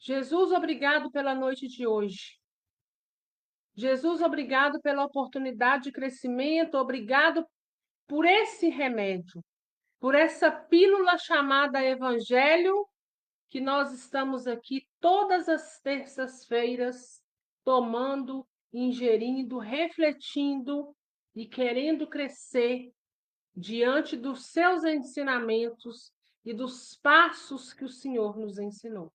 Jesus, obrigado pela noite de hoje. Jesus, obrigado pela oportunidade de crescimento, obrigado por esse remédio, por essa pílula chamada Evangelho, que nós estamos aqui todas as terças-feiras tomando, ingerindo, refletindo e querendo crescer diante dos seus ensinamentos e dos passos que o Senhor nos ensinou.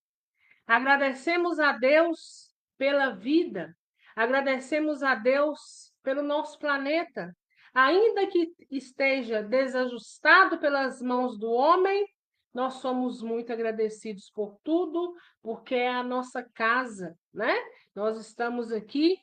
Agradecemos a Deus pela vida, agradecemos a Deus pelo nosso planeta. Ainda que esteja desajustado pelas mãos do homem, nós somos muito agradecidos por tudo, porque é a nossa casa, né? Nós estamos aqui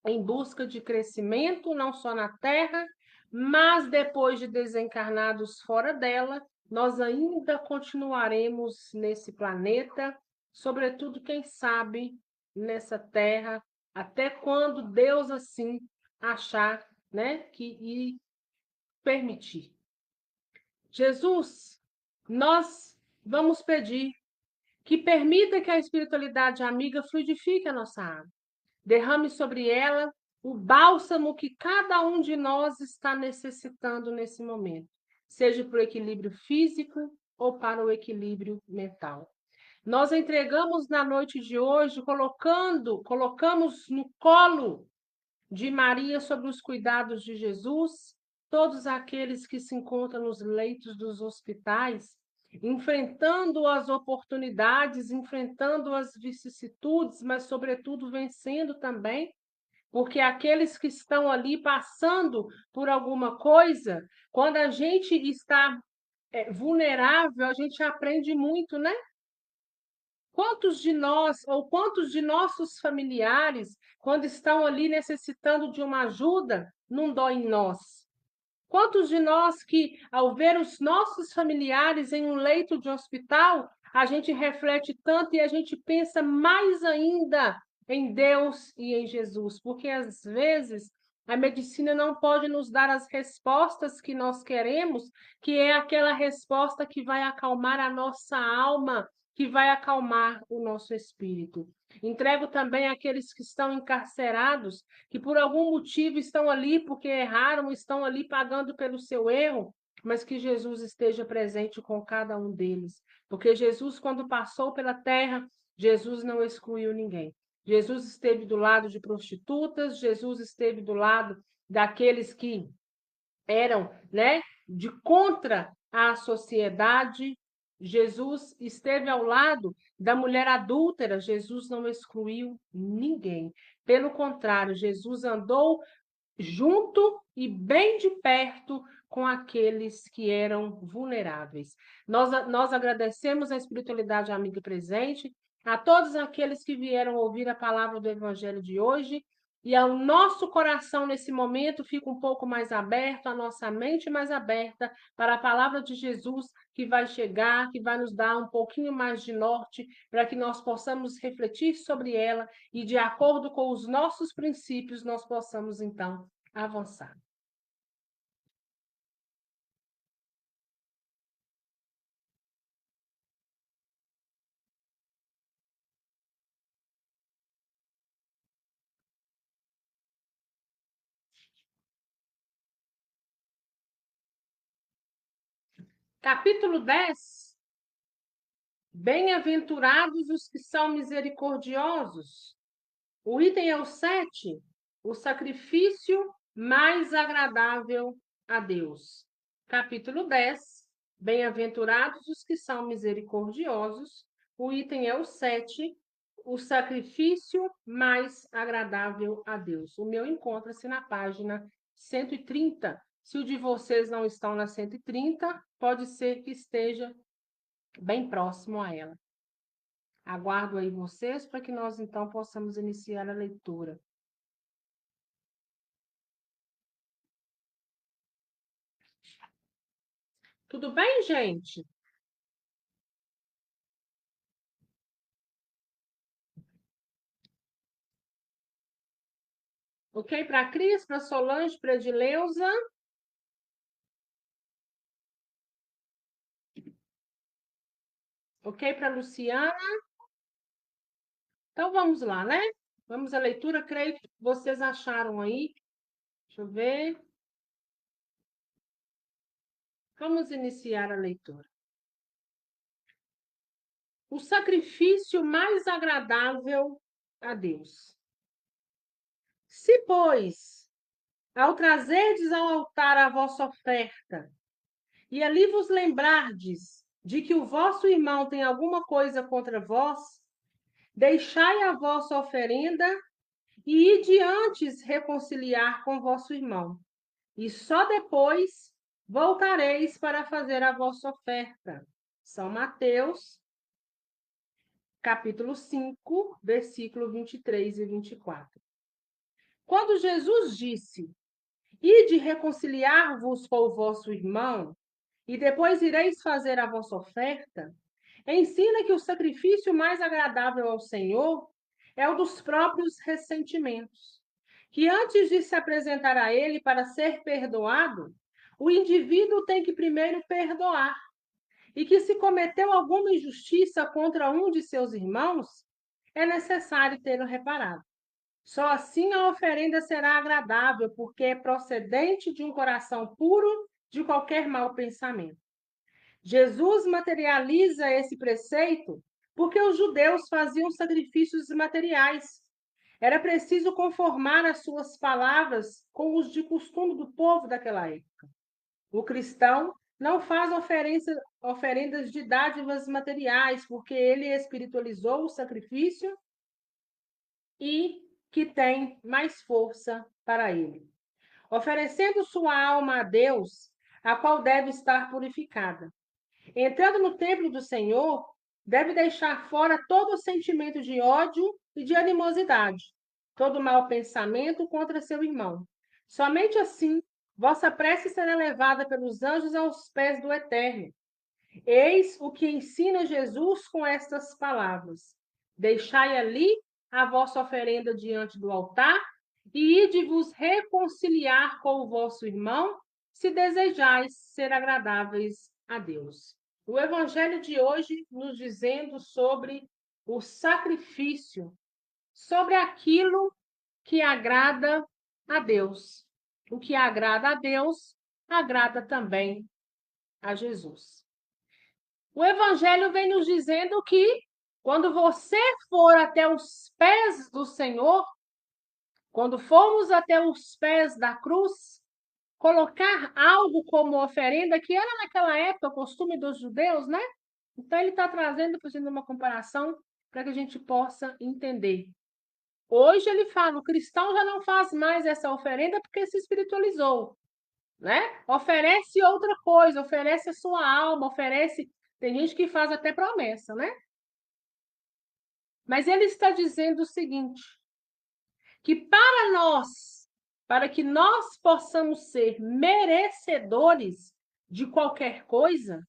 em busca de crescimento, não só na Terra, mas depois de desencarnados fora dela, nós ainda continuaremos nesse planeta, sobretudo, quem sabe, nessa Terra, até quando Deus assim achar, né, que e permitir. Jesus, nós vamos pedir que permita que a espiritualidade amiga fluidifique a nossa alma. Derrame sobre ela o bálsamo que cada um de nós está necessitando nesse momento, seja para o equilíbrio físico ou para o equilíbrio mental. Nós entregamos na noite de hoje, colocamos no colo de Maria sobre os cuidados de Jesus, todos aqueles que se encontram nos leitos dos hospitais, enfrentando as oportunidades, enfrentando as vicissitudes, mas, sobretudo, vencendo também, porque aqueles que estão ali passando por alguma coisa, quando a gente está vulnerável, a gente aprende muito, né? Quantos de nós, ou quantos de nossos familiares, quando estão ali necessitando de uma ajuda, não dói em nós? Quantos de nós que, ao ver os nossos familiares em um leito de hospital, a gente reflete tanto e a gente pensa mais ainda em Deus e em Jesus? Porque, às vezes, a medicina não pode nos dar as respostas que nós queremos, que é aquela resposta que vai acalmar a nossa alma, que vai acalmar o nosso espírito. Entrego também aqueles que estão encarcerados, que por algum motivo estão ali porque erraram, estão ali pagando pelo seu erro, mas que Jesus esteja presente com cada um deles. Porque Jesus, quando passou pela terra, Jesus não excluiu ninguém. Jesus esteve do lado de prostitutas, Jesus esteve do lado daqueles que eram, né, de contra a sociedade. Jesus esteve ao lado da mulher adúltera, Jesus não excluiu ninguém. Pelo contrário, Jesus andou junto e bem de perto com aqueles que eram vulneráveis. Nós agradecemos a espiritualidade amiga presente, a todos aqueles que vieram ouvir a palavra do Evangelho de hoje, e ao nosso coração nesse momento fica um pouco mais aberto, a nossa mente mais aberta para a palavra de Jesus que vai chegar, que vai nos dar um pouquinho mais de norte, para que nós possamos refletir sobre ela e, de acordo com os nossos princípios, nós possamos, então, avançar. Capítulo 10. Bem-aventurados os que são misericordiosos. O item é o 7, o sacrifício mais agradável a Deus. Capítulo 10, bem-aventurados os que são misericordiosos. O item é o 7, o sacrifício mais agradável a Deus. O meu encontra-se na página 130. Se o de vocês não estão na 130, pode ser que esteja bem próximo a ela. Aguardo aí vocês para que nós então possamos iniciar a leitura. Tudo bem, gente? Ok para Cris, para Solange, para Edileuza? Ok para Luciana? Então vamos lá, né? Vamos à leitura, creio que vocês acharam aí. Deixa eu ver. Vamos iniciar a leitura. O sacrifício mais agradável a Deus. Se, pois, ao trazerdes ao altar a vossa oferta, e ali vos lembrardes de que o vosso irmão tem alguma coisa contra vós, deixai a vossa oferenda e ide antes reconciliar com vosso irmão, e só depois voltareis para fazer a vossa oferta. São Mateus, capítulo 5, versículo 23 e 24. Quando Jesus disse: Ide reconciliar-vos com o vosso irmão, e depois ireis fazer a vossa oferta, ensina que o sacrifício mais agradável ao Senhor é o dos próprios ressentimentos, que antes de se apresentar a Ele para ser perdoado, o indivíduo tem que primeiro perdoar, e que se cometeu alguma injustiça contra um de seus irmãos, é necessário tê-lo reparado. Só assim a oferenda será agradável, porque é procedente de um coração puro de qualquer mau pensamento. Jesus materializa esse preceito porque os judeus faziam sacrifícios materiais. Era preciso conformar as suas palavras com os de costume do povo daquela época. O cristão não faz oferendas de dádivas materiais, porque ele espiritualizou o sacrifício e que tem mais força para ele. Oferecendo sua alma a Deus, a qual deve estar purificada. Entrando no templo do Senhor, deve deixar fora todo sentimento de ódio e de animosidade, todo mau pensamento contra seu irmão. Somente assim, vossa prece será levada pelos anjos aos pés do Eterno. Eis o que ensina Jesus com estas palavras: Deixai ali a vossa oferenda diante do altar e ide-vos reconciliar com o vosso irmão, se desejais ser agradáveis a Deus. O evangelho de hoje nos dizendo sobre o sacrifício, sobre aquilo que agrada a Deus. O que agrada a Deus, agrada também a Jesus. O evangelho vem nos dizendo que quando você for até os pés do Senhor, quando formos até os pés da cruz, colocar algo como oferenda, que era naquela época o costume dos judeus, né? Então ele está trazendo, fazendo uma comparação para que a gente possa entender. Hoje ele fala, o cristão já não faz mais essa oferenda porque se espiritualizou, né? Oferece outra coisa, oferece a sua alma, oferece. Tem gente que faz até promessa, né? Mas ele está dizendo o seguinte, que para que nós possamos ser merecedores de qualquer coisa,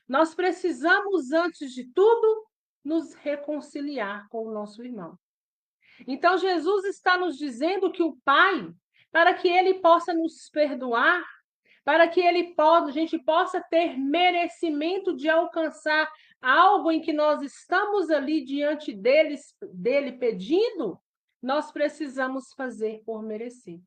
nós precisamos, antes de tudo, nos reconciliar com o nosso irmão. Então, Jesus está nos dizendo que o Pai, para que Ele possa nos perdoar, para que a gente possa ter merecimento de alcançar algo em que nós estamos ali diante dele pedindo, nós precisamos fazer por merecer.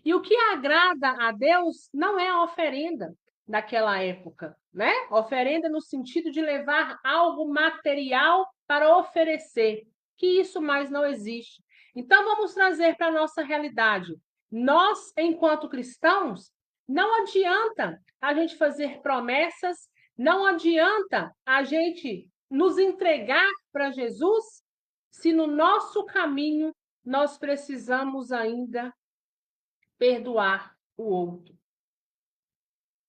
E o que agrada a Deus não é a oferenda daquela época, né? Oferenda no sentido de levar algo material para oferecer, que isso mais não existe. Então vamos trazer para a nossa realidade. Nós, enquanto cristãos, não adianta a gente fazer promessas, não adianta a gente nos entregar para Jesus, se no nosso caminho nós precisamos ainda perdoar o outro.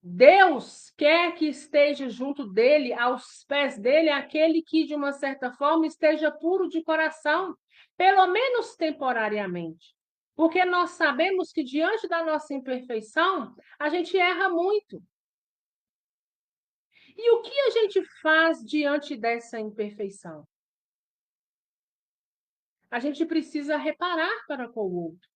Deus quer que esteja junto dele, aos pés dele, aquele que, de uma certa forma, esteja puro de coração, pelo menos temporariamente. Porque nós sabemos que, diante da nossa imperfeição, a gente erra muito. E o que a gente faz diante dessa imperfeição? A gente precisa reparar para com o outro.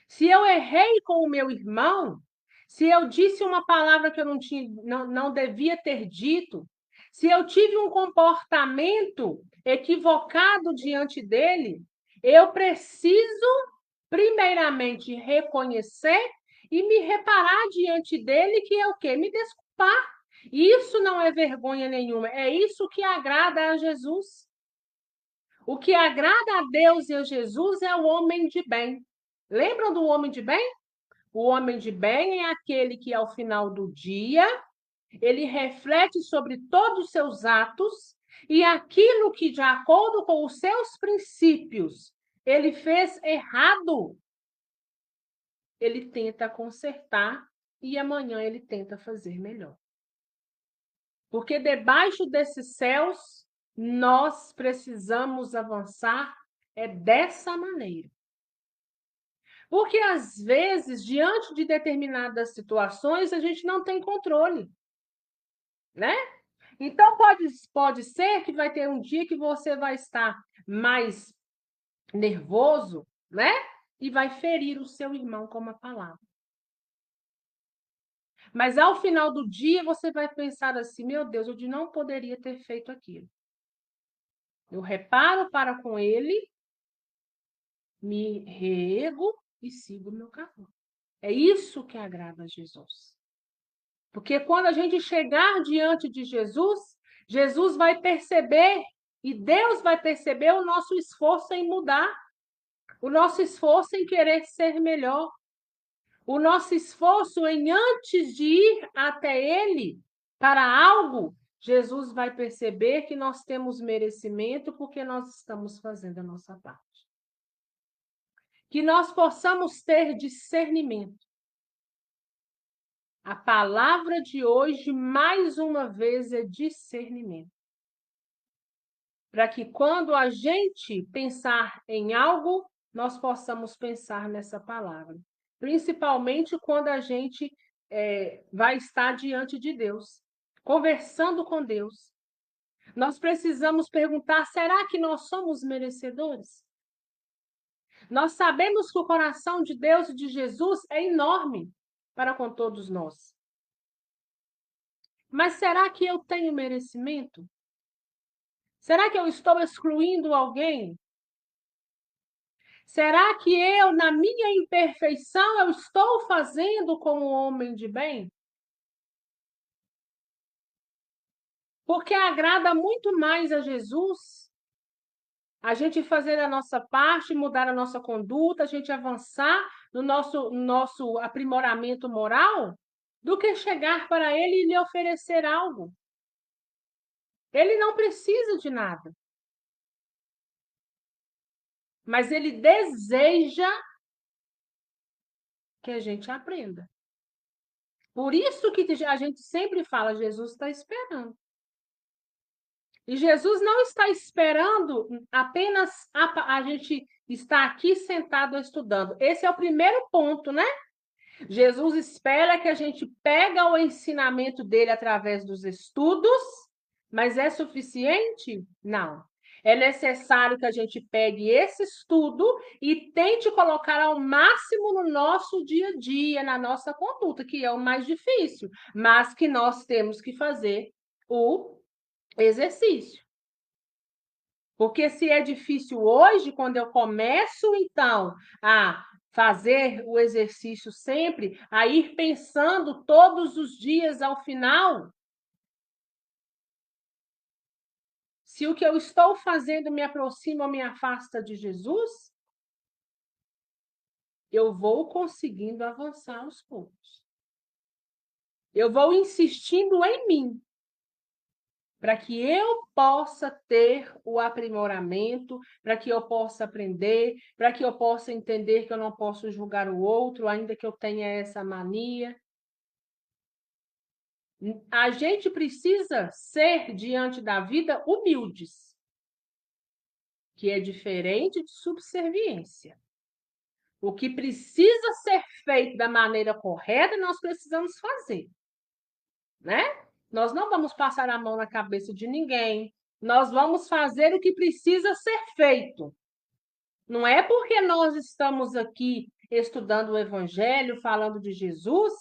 Se eu errei com o meu irmão, se eu disse uma palavra que eu não devia ter dito, Se eu tive um comportamento equivocado diante dele, eu preciso, primeiramente, reconhecer e me reparar diante dele, que é o quê? Me desculpar. Isso não é vergonha nenhuma, é isso que agrada a Jesus. O que agrada a Deus e a Jesus é o homem de bem. Lembram do homem de bem? O homem de bem é aquele que, ao final do dia, ele reflete sobre todos os seus atos e aquilo que, de acordo com os seus princípios, ele fez errado, ele tenta consertar e amanhã ele tenta fazer melhor. Porque debaixo desses céus, nós precisamos avançar dessa maneira. Porque, às vezes, diante de determinadas situações, a gente não tem controle, né? Então, pode ser que vai ter um dia que você vai estar mais nervoso, né? E vai ferir o seu irmão com uma palavra. Mas, ao final do dia, você vai pensar assim, meu Deus, eu não poderia ter feito aquilo. Eu reparo para com ele, me reego e sigo o meu caminho. É isso que agrada a Jesus. Porque quando a gente chegar diante de Jesus, Jesus vai perceber e Deus vai perceber o nosso esforço em mudar, o nosso esforço em querer ser melhor, o nosso esforço em, antes de ir até Ele para algo, Jesus vai perceber que nós temos merecimento porque nós estamos fazendo a nossa parte. Que nós possamos ter discernimento. A palavra de hoje, mais uma vez, é discernimento. Para que quando a gente pensar em algo, nós possamos pensar nessa palavra. Principalmente quando a gente vai estar diante de Deus, conversando com Deus. Nós precisamos perguntar, será que nós somos merecedores? Nós sabemos que o coração de Deus e de Jesus é enorme para com todos nós. Mas será que eu tenho merecimento? Será que eu estou excluindo alguém? Será que eu, na minha imperfeição, eu estou fazendo como homem de bem? Porque agrada muito mais a Jesus a gente fazer a nossa parte, mudar a nossa conduta, a gente avançar no nosso aprimoramento moral, do que chegar para ele e lhe oferecer algo. Ele não precisa de nada. Mas ele deseja que a gente aprenda. Por isso que a gente sempre fala, Jesus está esperando. E Jesus não está esperando apenas a gente estar aqui sentado estudando. Esse é o primeiro ponto, né? Jesus espera que a gente pegue o ensinamento dele através dos estudos, mas é suficiente? Não. É necessário que a gente pegue esse estudo e tente colocar ao máximo no nosso dia a dia, na nossa conduta, que é o mais difícil, mas que nós temos que fazer o exercício. Porque se é difícil hoje, quando eu começo, então, a fazer o exercício sempre, a ir pensando todos os dias ao final, se o que eu estou fazendo me aproxima ou me afasta de Jesus, eu vou conseguindo avançar aos poucos. Eu vou insistindo em mim, para que eu possa ter o aprimoramento, para que eu possa aprender, para que eu possa entender que eu não posso julgar o outro, ainda que eu tenha essa mania. A gente precisa ser, diante da vida, humildes, que é diferente de subserviência. O que precisa ser feito da maneira correta, nós precisamos fazer, né? Nós não vamos passar a mão na cabeça de ninguém, nós vamos fazer o que precisa ser feito. Não é porque nós estamos aqui estudando o Evangelho, falando de Jesus,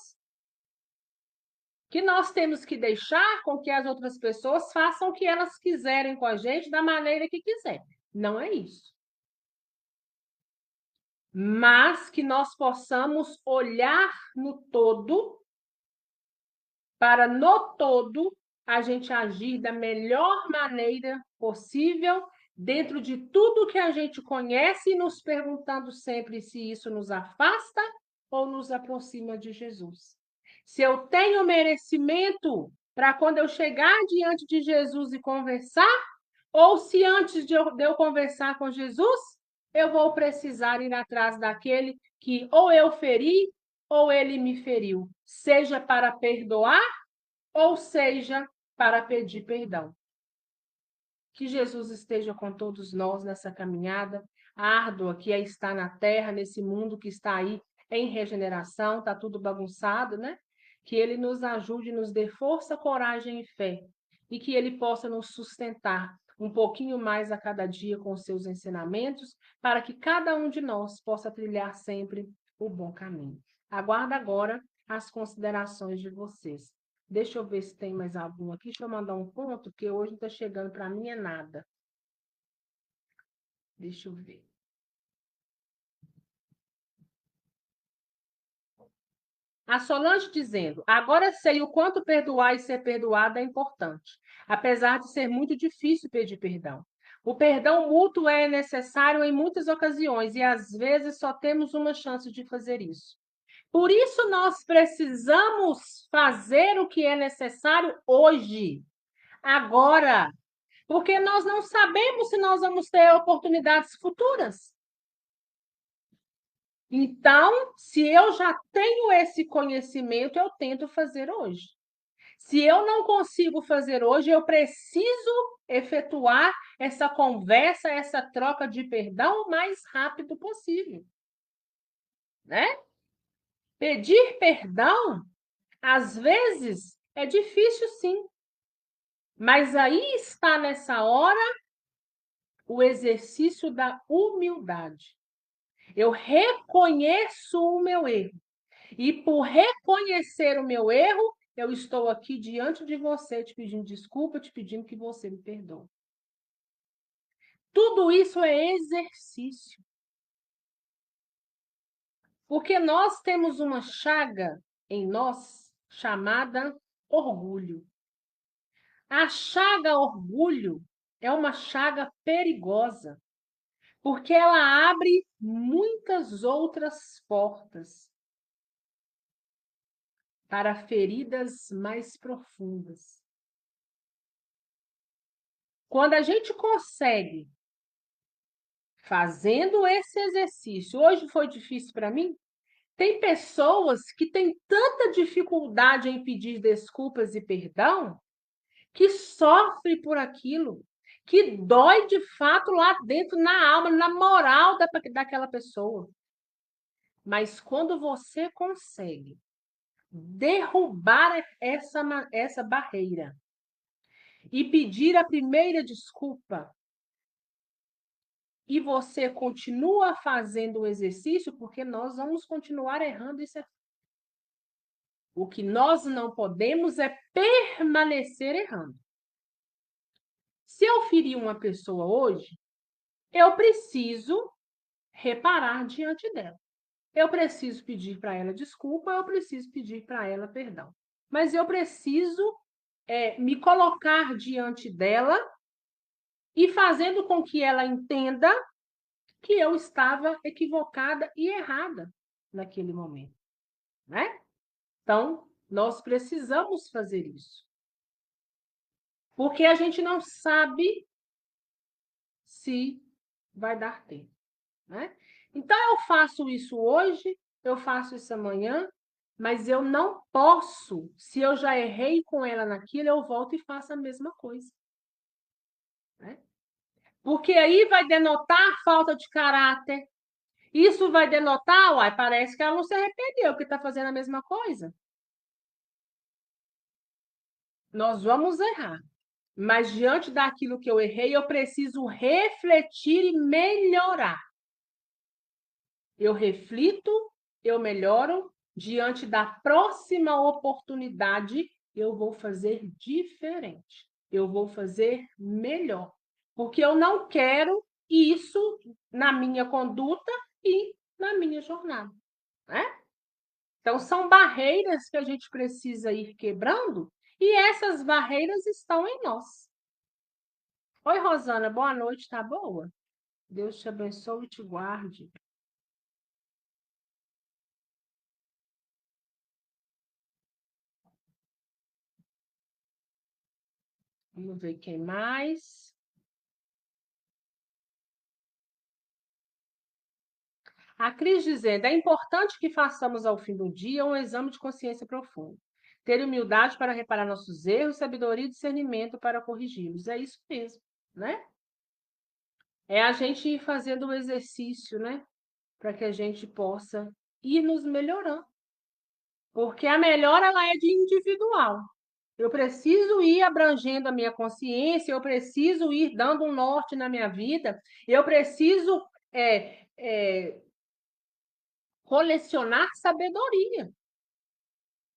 que nós temos que deixar com que as outras pessoas façam o que elas quiserem com a gente da maneira que quiserem. Não é isso. Mas que nós possamos olhar no todo, para no todo a gente agir da melhor maneira possível, dentro de tudo que a gente conhece, e nos perguntando sempre se isso nos afasta ou nos aproxima de Jesus. Se eu tenho merecimento para quando eu chegar diante de Jesus e conversar, ou se antes de eu conversar com Jesus, eu vou precisar ir atrás daquele que ou eu feri ou ele me feriu, seja para perdoar ou seja para pedir perdão. Que Jesus esteja com todos nós nessa caminhada árdua que é estar na terra, nesse mundo que está aí em regeneração, está tudo bagunçado, né? Que ele nos ajude, nos dê força, coragem e fé, e que ele possa nos sustentar um pouquinho mais a cada dia com os seus ensinamentos, para que cada um de nós possa trilhar sempre o bom caminho. Aguardo agora as considerações de vocês. Deixa eu ver se tem mais algum aqui. Deixa eu mandar um ponto, que hoje não está chegando para mim é nada. Deixa eu ver. A Solange dizendo: agora sei o quanto perdoar e ser perdoada é importante, apesar de ser muito difícil pedir perdão. O perdão mútuo é necessário em muitas ocasiões e às vezes só temos uma chance de fazer isso. Por isso nós precisamos fazer o que é necessário hoje, agora, porque nós não sabemos se nós vamos ter oportunidades futuras. Então, se eu já tenho esse conhecimento, eu tento fazer hoje. Se eu não consigo fazer hoje, eu preciso efetuar essa conversa, essa troca de perdão o mais rápido possível, né? Pedir perdão, às vezes, é difícil sim, mas aí está nessa hora o exercício da humildade. Eu reconheço o meu erro. E por reconhecer o meu erro, eu estou aqui diante de você, te pedindo desculpa, te pedindo que você me perdoe. Tudo isso é exercício. Porque nós temos uma chaga em nós chamada orgulho. A chaga orgulho é uma chaga perigosa, porque ela abre muitas outras portas para feridas mais profundas. Quando a gente consegue, fazendo esse exercício, hoje foi difícil para mim, tem pessoas que têm tanta dificuldade em pedir desculpas e perdão, que sofre por aquilo, que dói de fato lá dentro, na alma, na moral daquela pessoa. Mas quando você consegue derrubar essa barreira e pedir a primeira desculpa, e você continua fazendo o exercício, porque nós vamos continuar errando isso. O que nós não podemos é permanecer errando. Se eu ferir uma pessoa hoje, eu preciso reparar diante dela. Eu preciso pedir para ela desculpa, eu preciso pedir para ela perdão. Mas eu preciso me colocar diante dela e fazendo com que ela entenda que eu estava equivocada e errada naquele momento, né? Então, nós precisamos fazer isso. Porque a gente não sabe se vai dar tempo, né? Então, eu faço isso hoje, eu faço isso amanhã, mas eu não posso, se eu já errei com ela naquilo, eu volto e faço a mesma coisa, né? Porque aí vai denotar falta de caráter. Isso vai denotar, uai, parece que ela não se arrependeu, porque está fazendo a mesma coisa. Nós vamos errar. Mas diante daquilo que eu errei, eu preciso refletir e melhorar. Eu reflito, eu melhoro diante da próxima oportunidade eu vou fazer diferente. Eu vou fazer melhor. Porque eu não quero isso na minha conduta e na minha jornada, né? Então, são barreiras que a gente precisa ir quebrando e essas barreiras estão em nós. Oi, Rosana, boa noite, tá boa? Deus te abençoe e te guarde. Vamos ver quem mais. A Cris dizendo: é importante que façamos ao fim do dia um exame de consciência profundo. Ter humildade para reparar nossos erros, sabedoria e discernimento para corrigi-los. É isso mesmo, né? É a gente ir fazendo o exercício, né? Para que a gente possa ir nos melhorando. Porque a melhora ela é de individual. Eu preciso ir abrangendo a minha consciência, eu preciso ir dando um norte na minha vida, eu preciso colecionar sabedoria,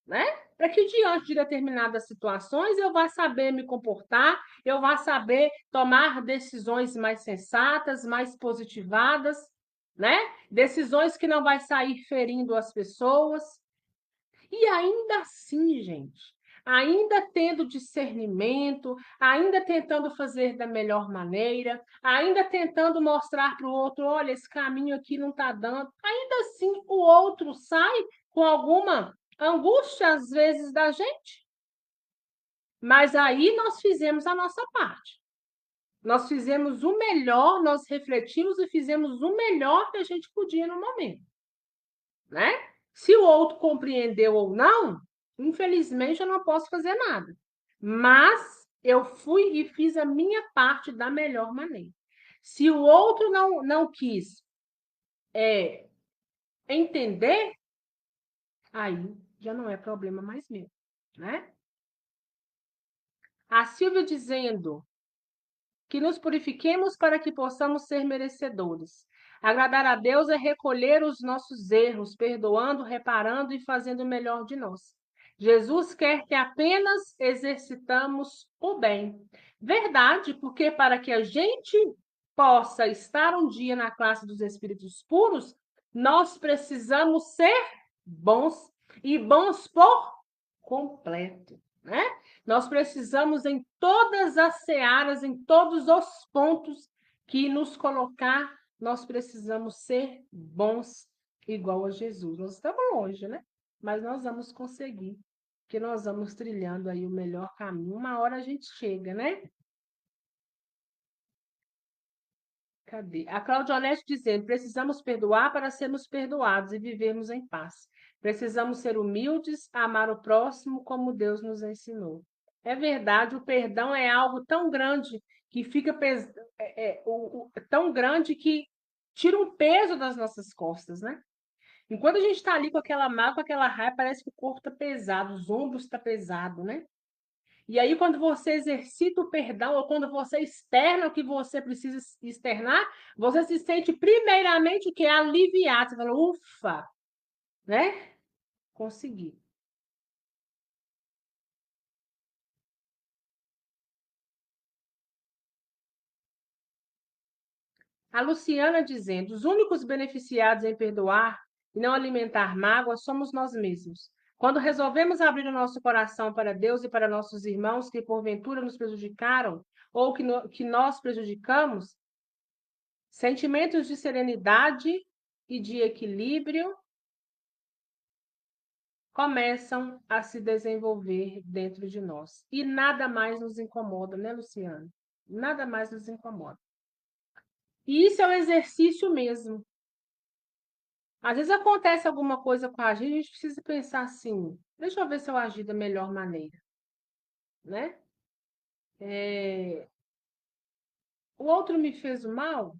né? Para que diante de determinadas situações eu vá saber me comportar, eu vá saber tomar decisões mais sensatas, mais positivadas, né? Decisões que não vai sair ferindo as pessoas. E ainda assim, gente, ainda tendo discernimento, ainda tentando fazer da melhor maneira, ainda tentando mostrar para o outro, olha, esse caminho aqui não está dando, ainda assim o outro sai com alguma angústia, às vezes, da gente. Mas aí nós fizemos a nossa parte. Nós fizemos o melhor, nós refletimos e fizemos o melhor que a gente podia no momento, né? Se o outro compreendeu ou não, infelizmente eu não posso fazer nada. Mas eu fui e fiz a minha parte da melhor maneira. Se o outro não quis entender, aí já não é problema mais meu, né? A Silvia dizendo que nos purifiquemos para que possamos ser merecedores. Agradar a Deus é recolher os nossos erros, perdoando, reparando e fazendo o melhor de nós. Jesus quer que apenas exercitamos o bem. Verdade, porque para que a gente possa estar um dia na classe dos espíritos puros, nós precisamos ser bons e bons por completo, né? Nós precisamos em todas as searas, em todos os pontos que nos colocar, nós precisamos ser bons igual a Jesus. Nós estamos longe, né? Mas nós vamos conseguir, porque nós vamos trilhando aí o melhor caminho. Uma hora a gente chega, né? Cadê? A Claudionete dizendo: precisamos perdoar para sermos perdoados e vivermos em paz. Precisamos ser humildes, amar o próximo como Deus nos ensinou. É verdade, o perdão é algo tão grande que fica tão grande que tira um peso das nossas costas, né? Enquanto a gente está ali com aquela mágoa, com aquela raiva, parece que o corpo está pesado, os ombros estão pesados, né? E aí, quando você exercita o perdão, ou quando você externa o que você precisa externar, você se sente primeiramente o que? Aliviado. Você fala, ufa, né? Consegui. A Luciana dizendo: os únicos beneficiados em perdoar e não alimentar mágoa somos nós mesmos. Quando resolvemos abrir o nosso coração para Deus e para nossos irmãos que porventura nos prejudicaram ou que nós prejudicamos, sentimentos de serenidade e de equilíbrio começam a se desenvolver dentro de nós. E nada mais nos incomoda, né, Luciana? Nada mais nos incomoda. E isso é um exercício mesmo. Às vezes acontece alguma coisa com a gente precisa pensar assim: deixa eu ver se eu agir da melhor maneira, né? O outro me fez o mal,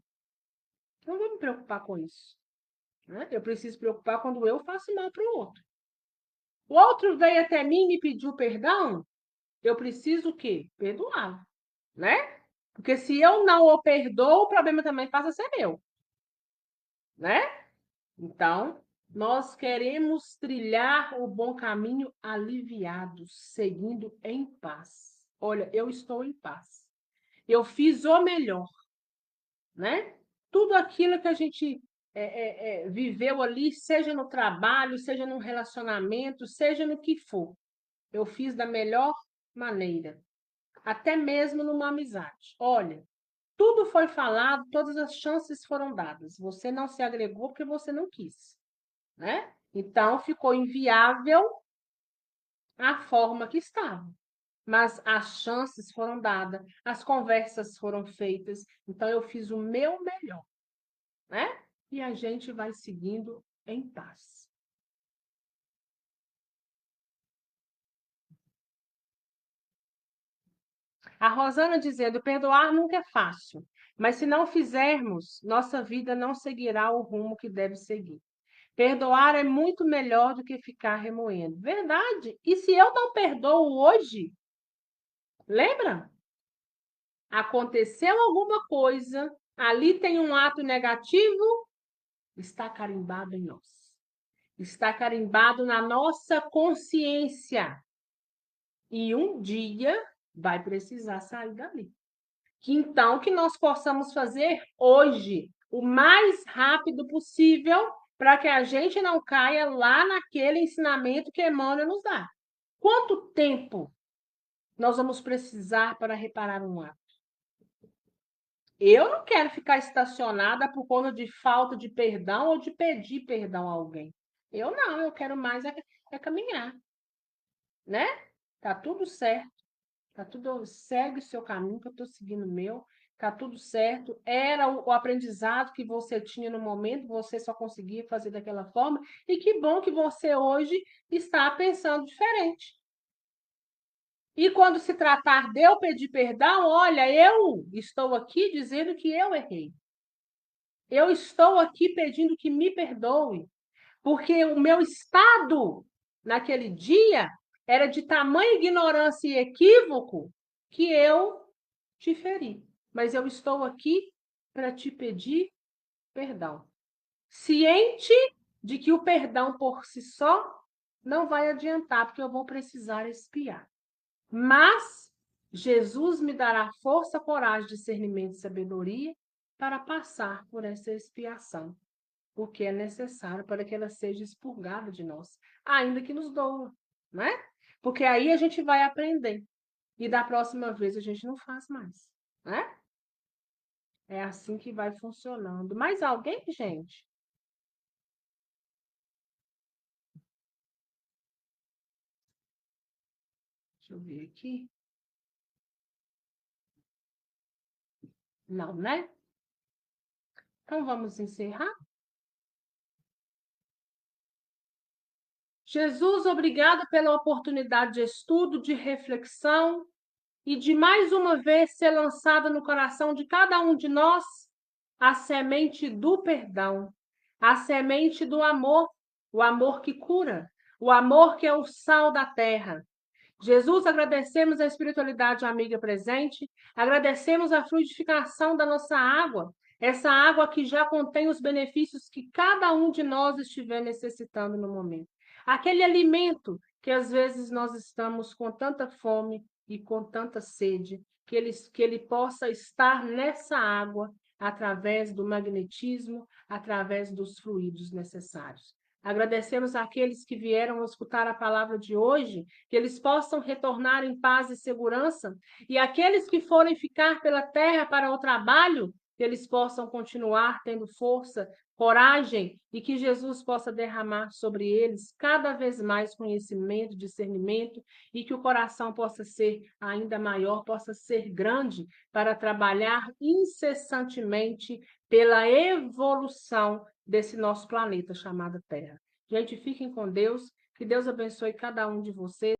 não vou me preocupar com isso, né? Eu preciso me preocupar quando eu faço mal para o outro. O outro veio até mim e me pediu perdão, eu preciso o quê? Perdoá-lo, né? Porque se eu não o perdoo, o problema também passa a ser meu, né? Então, Nós queremos trilhar o bom caminho aliviados, seguindo em paz. Olha, eu estou em paz. Eu fiz o melhor, né? Tudo aquilo que a gente viveu ali, seja no trabalho, seja no relacionamento, seja no que for, eu fiz da melhor maneira, até mesmo numa amizade. Olha, tudo foi falado, todas as chances foram dadas. Você não se agregou porque você não quis, né? Então ficou inviável a forma que estava. Mas as chances foram dadas, as conversas foram feitas, então eu fiz o meu melhor, né? E a gente vai seguindo em paz. A Rosana dizendo: perdoar nunca é fácil, mas se não fizermos, nossa vida não seguirá o rumo que deve seguir. Perdoar é muito melhor do que ficar remoendo. Verdade. E se eu não perdoo hoje, lembra? Aconteceu alguma coisa, ali tem um ato negativo, está carimbado em nós. Está carimbado na nossa consciência. E um dia vai precisar sair dali. Então, que nós possamos fazer hoje, o mais rápido possível, para que a gente não caia lá naquele ensinamento que Emmanuel nos dá. Quanto tempo nós vamos precisar para reparar um ato? Eu não quero ficar estacionada por conta de falta de perdão ou de pedir perdão a alguém. Eu não, eu quero mais é caminhar, né? Tá tudo certo. Tá tudo, segue o seu caminho, que eu estou seguindo o meu, tá tudo certo. Era o aprendizado que você tinha no momento, você só conseguia fazer daquela forma, e que bom que você hoje está pensando diferente. E quando se tratar de eu pedir perdão, olha, eu estou aqui dizendo que eu errei. Eu estou aqui pedindo que me perdoe, porque o meu estado naquele dia era de tamanha ignorância e equívoco que eu te feri. Mas eu estou aqui para te pedir perdão. Ciente de que o perdão por si só não vai adiantar, porque eu vou precisar expiar. Mas Jesus me dará força, coragem, discernimento e sabedoria para passar por essa expiação, o que é necessário para que ela seja expurgada de nós, ainda que nos doa, né? Porque aí a gente vai aprender. E da próxima vez a gente não faz mais, né? É assim que vai funcionando. Mais alguém, gente? Deixa eu ver aqui. Não, né? Então vamos encerrar. Jesus, obrigado pela oportunidade de estudo, de reflexão e de mais uma vez ser lançada no coração de cada um de nós a semente do perdão, a semente do amor, o amor que cura, o amor que é o sal da terra. Jesus, agradecemos a espiritualidade amiga presente, agradecemos a fluidificação da nossa água, essa água que já contém os benefícios que cada um de nós estiver necessitando no momento. Aquele alimento que às vezes nós estamos com tanta fome e com tanta sede, que ele possa estar nessa água através do magnetismo, através dos fluidos necessários. Agradecemos àqueles que vieram escutar a palavra de hoje, que eles possam retornar em paz e segurança, e aqueles que forem ficar pela terra para o trabalho, que eles possam continuar tendo força, coragem, e que Jesus possa derramar sobre eles cada vez mais conhecimento, discernimento, e que o coração possa ser ainda maior, possa ser grande, para trabalhar incessantemente pela evolução desse nosso planeta chamado Terra. Gente, fiquem com Deus, que Deus abençoe cada um de vocês.